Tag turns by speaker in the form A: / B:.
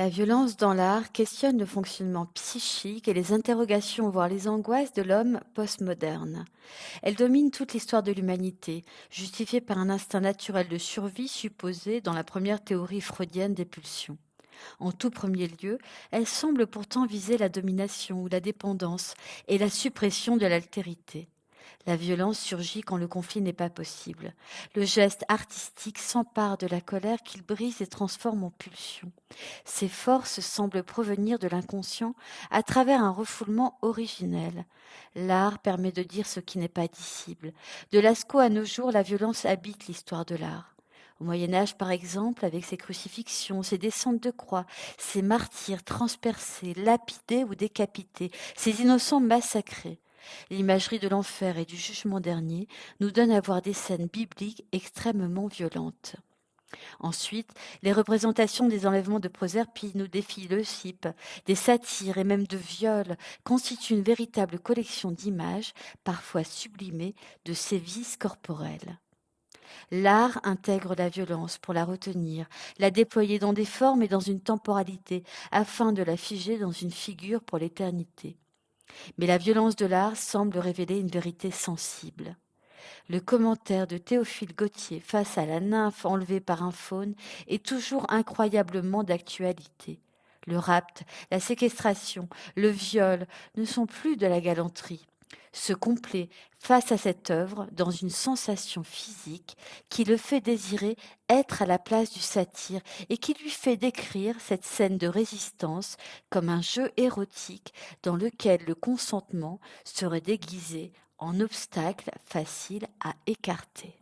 A: La violence dans l'art questionne le fonctionnement psychique et les interrogations, voire les angoisses de l'homme postmoderne. Elle domine toute l'histoire de l'humanité, justifiée par un instinct naturel de survie supposé dans la première théorie freudienne des pulsions. En tout premier lieu, elle semble pourtant viser la domination ou la dépendance et la suppression de l'altérité. La violence surgit quand le conflit n'est pas possible. Le geste artistique s'empare de la colère qu'il brise et transforme en pulsion. Ces forces semblent provenir de l'inconscient à travers un refoulement originel. L'art permet de dire ce qui n'est pas dissible. De Lascaux à nos jours, la violence habite l'histoire de l'art. Au Moyen Âge, par exemple, avec ses crucifixions, ses descentes de croix, ses martyrs transpercés, lapidés ou décapités, ses innocents massacrés. L'imagerie de l'enfer et du jugement dernier nous donne à voir des scènes bibliques extrêmement violentes. Ensuite, les représentations des enlèvements de Proserpine ou des filles Leucippe, des satires et même de viols constituent une véritable collection d'images, parfois sublimées, de sévices corporels. L'art intègre la violence pour la retenir, la déployer dans des formes et dans une temporalité, afin de la figer dans une figure pour l'éternité. Mais la violence de l'art semble révéler une vérité sensible. Le commentaire de Théophile Gautier face à la nymphe enlevée par un faune est toujours incroyablement d'actualité. Le rapt, la séquestration, le viol ne sont plus de la galanterie. Se complaît face à cette œuvre dans une sensation physique qui le fait désirer être à la place du satyre et qui lui fait décrire cette scène de résistance comme un jeu érotique dans lequel le consentement serait déguisé en obstacle facile à écarter.